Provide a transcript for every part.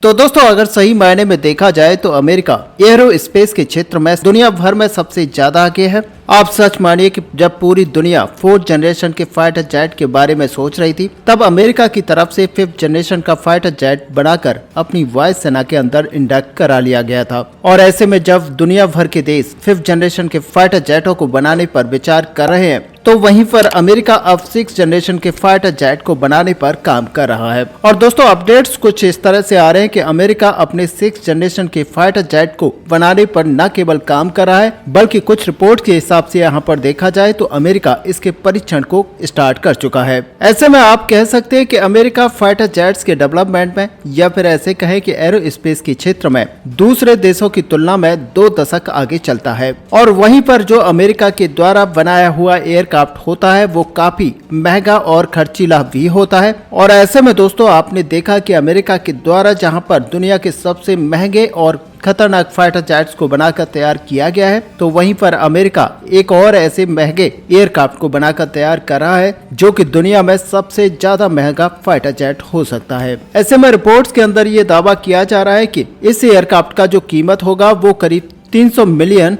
तो दोस्तों अगर सही मायने में देखा जाए तो अमेरिका एयरोस्पेस के क्षेत्र में दुनिया भर में सबसे ज्यादा आगे है। आप सच मानिए कि जब पूरी दुनिया 4th जनरेशन के फाइटर जेट के बारे में सोच रही थी, तब अमेरिका की तरफ से 5th जनरेशन का फाइटर जेट बनाकर अपनी वायुसेना के अंदर इंडक्ट करा लिया गया था। और ऐसे में जब दुनिया भर के देश 5th जनरेशन के फाइटर जेटों को बनाने पर विचार कर रहे हैं, तो वहीं पर अमेरिका अब 6th जनरेशन के फाइटर जेट को बनाने पर काम कर रहा है। और दोस्तों अपडेट्स कुछ इस तरह से आ रहे हैं कि अमेरिका अपने 6th जनरेशन के फाइटर जेट को बनाने पर न केवल काम कर रहा है, बल्कि कुछ रिपोर्ट के हिसाब से यहाँ पर देखा जाए तो अमेरिका इसके परीक्षण को स्टार्ट कर चुका है। ऐसे में आप कह सकते हैं कि अमेरिका फाइटर जेट्स के डेवलपमेंट में, या फिर ऐसे कहें कि एरोस्पेस के क्षेत्र में दूसरे देशों की तुलना में 2 दशक आगे चलता है। और वहीं पर जो अमेरिका के द्वारा बनाया हुआ एयरक्राफ्ट होता है वो काफी महंगा और खर्चीला भी होता है। और ऐसे में दोस्तों आपने देखा कि अमेरिका के द्वारा जहां पर दुनिया के सबसे महंगे और खतरनाक फाइटर जेट्स को बनाकर तैयार किया गया है, तो वहीं पर अमेरिका एक और ऐसे महंगे एयरक्राफ्ट को बनाकर तैयार कर रहा है जो कि दुनिया में सबसे ज्यादा महंगा फाइटर जेट हो सकता है। ऐसे में रिपोर्ट्स के अंदर ये दावा किया जा रहा है कि इस एयरक्राफ्ट का जो कीमत होगा वो करीब $300 मिलियन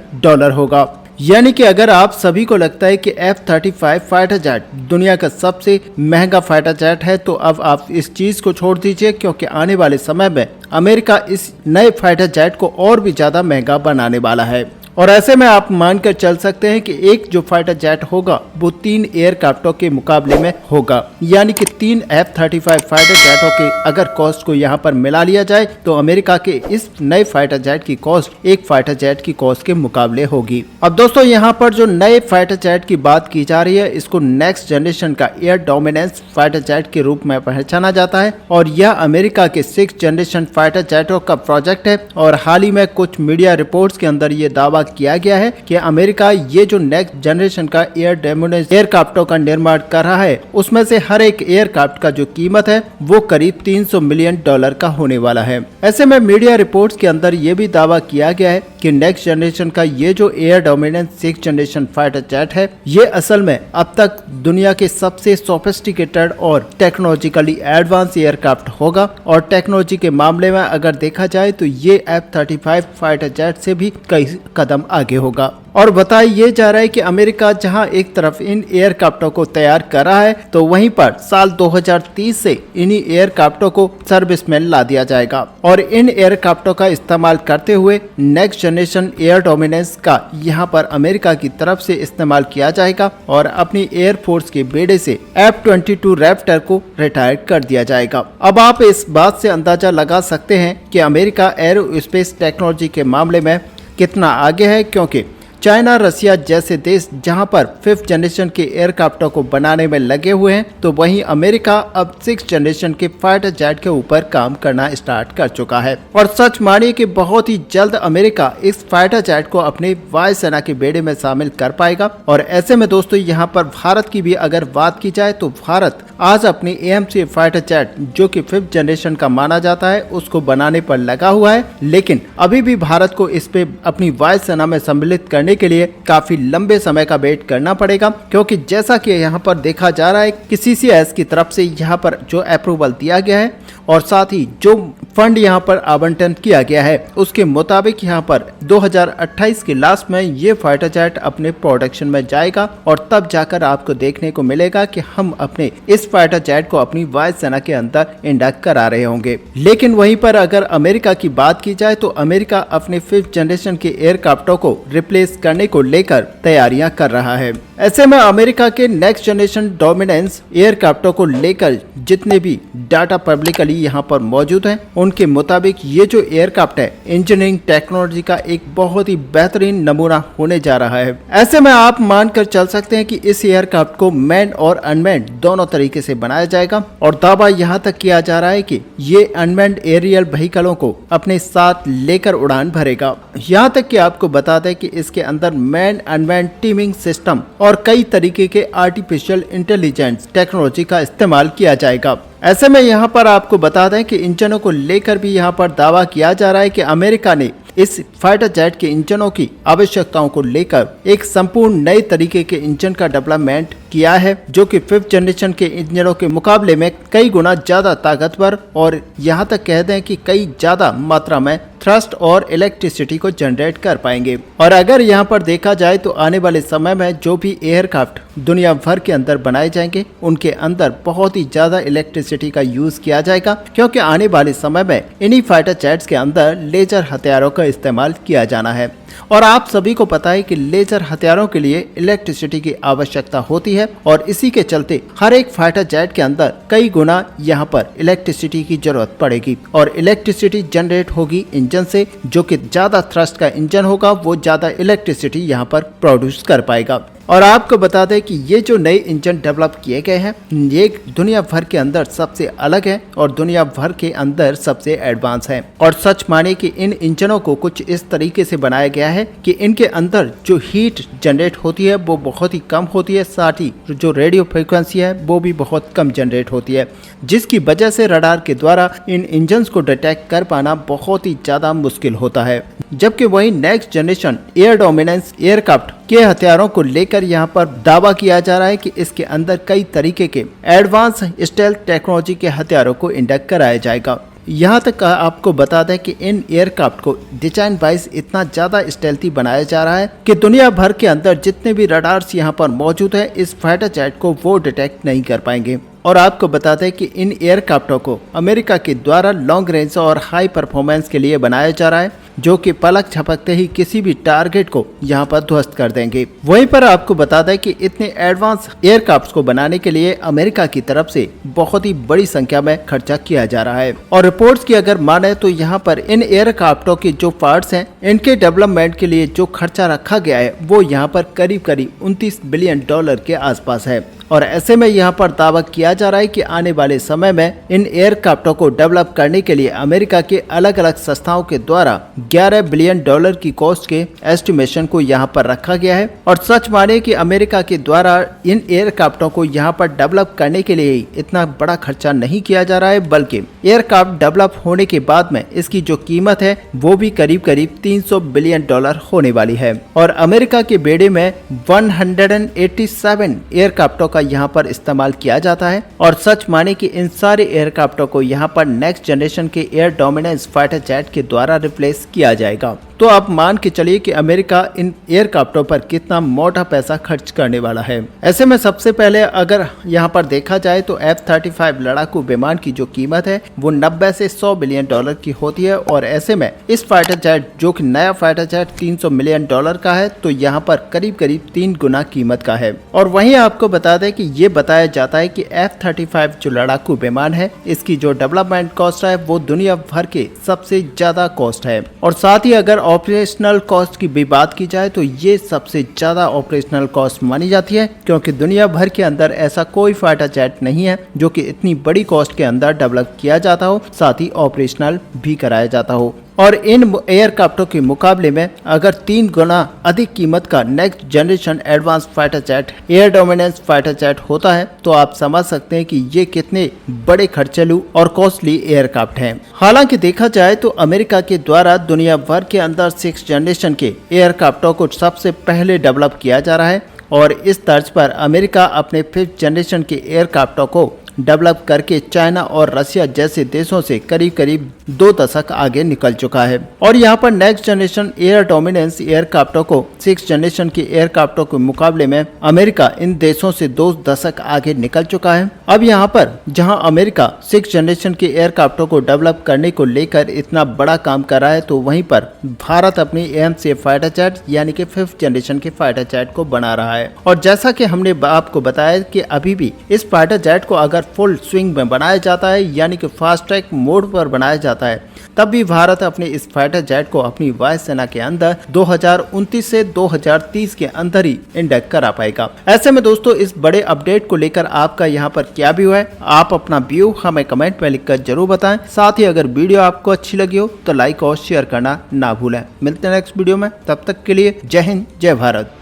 होगा। यानी कि अगर आप सभी को लगता है कि F-35 फाइटर जेट दुनिया का सबसे महंगा फाइटर जेट है, तो अब आप इस चीज को छोड़ दीजिए, क्योंकि आने वाले समय में अमेरिका इस नए फाइटर जेट को और भी ज्यादा महंगा बनाने वाला है। और ऐसे में आप मानकर चल सकते हैं कि एक जो फाइटर जेट होगा वो 3 एयरक्राफ्टों के मुकाबले में होगा। यानी कि 3 F-35 फाइटर जेटों के अगर कॉस्ट को यहाँ पर मिला लिया जाए तो अमेरिका के इस नए फाइटर जेट की कॉस्ट एक फाइटर जेट की कॉस्ट के मुकाबले होगी। अब दोस्तों यहाँ पर जो नए फाइटर जेट की बात की जा रही है, इसको नेक्स्ट जनरेशन का एयर डोमिनेंस फाइटर जेट के रूप में पहचाना जाता है। और यह अमेरिका के 6th जनरेशन फाइटर जेटों का प्रोजेक्ट है। और हाल ही में कुछ मीडिया रिपोर्ट्स के अंदर ये दावा किया गया है कि अमेरिका ये जो नेक्स्ट जनरेशन का एयर डोमिनेंस एयरक्राफ्टों का निर्माण कर रहा है, उसमें से हर एक एयरक्राफ्ट का जो कीमत है वो करीब $300 मिलियन का होने वाला है। ऐसे में मीडिया रिपोर्ट्स के अंदर ये भी दावा किया गया है कि नेक्स्ट जनरेशन का ये जो air dominance 6th generation fighter jet है, ये असल में अब तक दुनिया के सबसे सोफिस्टिकेटेड और टेक्नोलॉजिकली एडवांस एयरक्राफ्ट होगा। और टेक्नोलॉजी के मामले में अगर देखा जाए तो ये F-35 फाइटर जेट से भी कई कदम आगे होगा। और बताया ये जा रहा है कि अमेरिका जहां एक तरफ इन एयरक्राफ्टों को तैयार कर रहा है, तो वहीं पर साल 2030 से इन्हीं एयरक्राफ्टों को सर्विस में ला दिया जाएगा। और इन एयरक्राफ्टों का इस्तेमाल करते हुए नेक्स्ट जनरेशन एयर डोमिनेंस का यहां पर अमेरिका की तरफ से इस्तेमाल किया जाएगा और अपनी एयरफोर्स के बेड़े से F-22 रैप्टर को रिटायर कर दिया जाएगा। अब आप इस बात से अंदाजा लगा सकते हैं कि अमेरिका एरोस्पेस टेक्नोलॉजी के मामले में कितना आगे है, क्योंकि चाइना, रसिया जैसे देश जहां पर 5th जनरेशन के एयरक्राफ्टों को बनाने में लगे हुए हैं, तो वहीं अमेरिका अब 6th जनरेशन के फाइटर जेट के ऊपर काम करना स्टार्ट कर चुका है। और सच मानिए कि बहुत ही जल्द अमेरिका इस फाइटर जेट को अपने वायुसेना के बेड़े में शामिल कर पाएगा। और ऐसे में दोस्तों यहाँ पर भारत की भी अगर बात की जाए तो भारत आज अपने AMC फाइटर जेट जो कि 5th जनरेशन का माना जाता है उसको बनाने पर लगा हुआ है। लेकिन अभी भी भारत को इस पे अपनी वायुसेना में सम्मिलित करने के लिए काफी लंबे समय का वेट करना पड़ेगा, क्योंकि जैसा कि यहाँ पर देखा जा रहा है कि CCS की तरफ से यहाँ पर जो अप्रूवल दिया गया है और साथ ही जो फंड यहाँ पर आवंटन किया गया है उसके मुताबिक यहाँ पर 2028 के लास्ट में ये फाइटर जेट अपने प्रोडक्शन में जाएगा। और तब जाकर आपको देखने को मिलेगा कि हम अपने इस फाइटर जेट को अपनी वायुसेना के अंदर इंडक्ट करा रहे होंगे। लेकिन वहीं पर अगर अमेरिका की बात की जाए तो अमेरिका अपने 5th जनरेशन के एयरक्राफ्टों को रिप्लेस करने को लेकर तैयारियां कर रहा है। ऐसे में अमेरिका के नेक्स्ट जनरेशन डोमिनेंस एयरक्राफ्टों को लेकर जितने भी डाटा पब्लिकली यहाँ पर मौजूद हैं, उनके मुताबिक ये जो एयरक्राफ्ट है इंजीनियरिंग टेक्नोलॉजी का एक बहुत ही बेहतरीन नमूना होने जा रहा है। ऐसे में आप मानकर चल सकते हैं कि इस एयरक्राफ्ट को मैन और अनमैन्ड दोनों तरीके से बनाया जाएगा। और दावा यहाँ तक किया जा रहा है कि ये अनमैन्ड एरियल व्हीकलों को अपने साथ लेकर उड़ान भरेगा। यहाँ तक कि आपको बता दें कि इसके अंदर मैन अनमैन्ड टीमिंग सिस्टम और कई तरीके के आर्टिफिशियल इंटेलिजेंस टेक्नोलॉजी का इस्तेमाल किया जाएगा। ऐसे में यहाँ पर आपको बता दें कि इंजनों को लेकर भी यहाँ पर दावा किया जा रहा है कि अमेरिका ने इस फाइटर जेट के इंजनों की आवश्यकताओं को लेकर एक संपूर्ण नए तरीके के इंजन का डेवलपमेंट किया है, जो कि 5th जनरेशन के इंजनों के मुकाबले में कई गुना ज्यादा ताकतवर और यहाँ तक कह दें कि कई ज्यादा मात्रा में थ्रस्ट और इलेक्ट्रिसिटी को जनरेट कर पाएंगे। और अगर यहाँ पर देखा जाए तो आने वाले समय में जो भी एयरक्राफ्ट दुनिया भर के अंदर बनाए जाएंगे उनके अंदर बहुत ही ज्यादा इलेक्ट्रिसिटी का यूज किया जाएगा, क्योंकि आने वाले समय में इन्हीं फाइटर जेट्स के अंदर लेजर हथियारों का इस्तेमाल किया जाना है। और आप सभी को पता है कि लेजर हथियारों के लिए इलेक्ट्रिसिटी की आवश्यकता होती है और इसी के चलते हर एक फाइटर जेट के अंदर कई गुना यहाँ पर इलेक्ट्रिसिटी की जरूरत पड़ेगी और इलेक्ट्रिसिटी जनरेट होगी इंजन से, जो कि ज्यादा थ्रस्ट का इंजन होगा वो ज्यादा इलेक्ट्रिसिटी यहाँ पर प्रोड्यूस कर पाएगा। और आपको बता दें कि ये जो नए इंजन डेवलप किए गए हैं ये दुनिया भर के अंदर सबसे अलग है और दुनिया भर के अंदर सबसे एडवांस है। और सच माने कि इन इंजनों को कुछ इस तरीके से बनाया गया है कि इनके अंदर जो हीट जनरेट होती है वो बहुत ही कम होती है, साथ ही जो रेडियो फ्रीक्वेंसी है वो भी बहुत कम जनरेट होती है, जिसकी वजह से रडार के द्वारा इन इंजन्स को डिटेक्ट कर पाना बहुत ही ज्यादा मुश्किल होता है। जबकि वही next generation air dominance aircraft के हथियारों को लेकर यहाँ पर दावा किया जा रहा है कि इसके अंदर कई तरीके के एडवांस स्टेल्थ टेक्नोलॉजी के हथियारों को इंडक्ट कराया जाएगा। यहाँ तक आपको बता दें कि इन एयरक्राफ्ट को डिजाइन वाइज इतना ज्यादा स्टेल्थी बनाया जा रहा है कि दुनिया भर के अंदर जितने भी रडार्स यहाँ पर मौजूद है इस फाइटर जेट को वो डिटेक्ट नहीं कर पाएंगे। और आपको बता दें कि इन एयरक्राफ्टों को अमेरिका के द्वारा लॉन्ग रेंज और हाई परफॉर्मेंस के लिए बनाया जा रहा है, जो कि पलक झपकते ही किसी भी टारगेट को यहाँ पर ध्वस्त कर देंगे। वहीं पर आपको बता दें कि इतने एडवांस एयरक्राफ्ट को बनाने के लिए अमेरिका की तरफ से बहुत ही बड़ी संख्या में खर्चा किया जा रहा है। और रिपोर्ट्स की अगर माने तो यहाँ पर इन एयरक्राफ्टों के जो पार्ट्स हैं इनके डेवलपमेंट के लिए जो खर्चा रखा गया है वो यहाँ पर करीब करीब $29 बिलियन के आसपास है। और ऐसे में यहाँ पर दावा किया जा रहा है कि आने वाले समय में इन एयरक्राफ्टों को डेवलप करने के लिए अमेरिका के अलग अलग संस्थाओं के द्वारा $11 बिलियन की कॉस्ट के एस्टिमेशन को यहाँ पर रखा गया है। और सच माने कि अमेरिका के द्वारा इन एयरक्राफ्टों को यहाँ पर डेवलप करने के लिए इतना बड़ा खर्चा नहीं किया जा रहा है, बल्कि एयरक्राफ्ट डेवलप होने के बाद में इसकी जो कीमत है वो भी करीब करीब $300 बिलियन होने वाली है। और अमेरिका के बेड़े में 187 एयरक्राफ्टों का यहाँ पर इस्तेमाल किया जाता है। और सच माने कि इन सारे एयरक्राफ्टों को यहाँ पर नेक्स्ट जनरेशन के एयर डोमिनेंस फाइटर जेट के द्वारा रिप्लेस किया जाएगा। तो आप मान के चलिए कि अमेरिका इन एयरक्राफ्टों पर कितना मोटा पैसा खर्च करने वाला है। ऐसे में सबसे पहले अगर यहाँ पर देखा जाए तो F-35 लड़ाकू विमान की जो कीमत है वो 90 से $100 बिलियन की होती है। और ऐसे में इस फाइटर जेट जो कि नया फाइटर जेट $300 मिलियन का है तो यहाँ पर करीब करीब 3 गुना कीमत का है। और वहीं आपको बता दें कि ये बताया जाता है कि F-35 जो लड़ाकू विमान है इसकी जो डेवलपमेंट कॉस्ट है वो दुनिया भर के सबसे ज्यादा कॉस्ट है। और साथ ही अगर ऑपरेशनल कॉस्ट की भी बात की जाए तो ये सबसे ज्यादा ऑपरेशनल कॉस्ट मानी जाती है, क्योंकि दुनिया भर के अंदर ऐसा कोई फाइटर जेट नहीं है जो कि इतनी बड़ी कॉस्ट के अंदर डेवलप किया जाता हो, साथ ही ऑपरेशनल भी कराया जाता हो। और इन एयरक्राफ्टों के मुकाबले में अगर 3 गुना अधिक कीमत का next generation advance fighter jet air dominance fighter jet होता है तो आप समझ सकते हैं कि ये कितने बड़े खर्चेलू और कॉस्टली एयरक्राफ्ट हैं। हालांकि देखा जाए तो अमेरिका के द्वारा दुनिया भर के अंदर 6th जनरेशन के एयरक्राफ्टों को सबसे पहले डेवलप किया जा रहा है और इस तर्ज पर अमेरिका अपने 5th जनरेशन के एयरक्राफ्टों को डेवलप करके चाइना और रशिया जैसे देशों से करीब करीब 2 दशक आगे निकल चुका है। और यहाँ पर नेक्स्ट जनरेशन एयर डोमिनेंस एयरक्राफ्टों को 6th जनरेशन के एयरक्राफ्टों के मुकाबले में अमेरिका इन देशों से 2 दशक आगे निकल चुका है। अब यहाँ पर जहाँ अमेरिका 6th जनरेशन के एयरक्राफ्टों को डेवलप करने को लेकर इतना बड़ा काम कर रहा है तो वहीं पर भारत अपनी AMC फाइटर जेट यानी कि 5th जनरेशन के फाइटर जेट को बना रहा है। और जैसा कि हमने आपको बताया कि अभी भी इस फाइटर जेट को अगर फुल स्विंग में बनाया जाता है यानी कि फास्ट ट्रैक मोड पर बनाया जाता है तब भी भारत अपने इस फाइटर जेट को अपनी वायुसेना के अंदर 2029 से 2030 के अंदर ही इंडक्ट करा पाएगा। ऐसे में दोस्तों इस बड़े अपडेट को लेकर आपका यहाँ पर क्या व्यू है, आप अपना व्यू हमें कमेंट में लिखकर जरूर बताएं। साथ ही अगर वीडियो आपको अच्छी लगी हो तो लाइक और शेयर करना ना भूलें। मिलते हैं नेक्स्ट वीडियो में, तब तक के लिए जय हिंद जय भारत।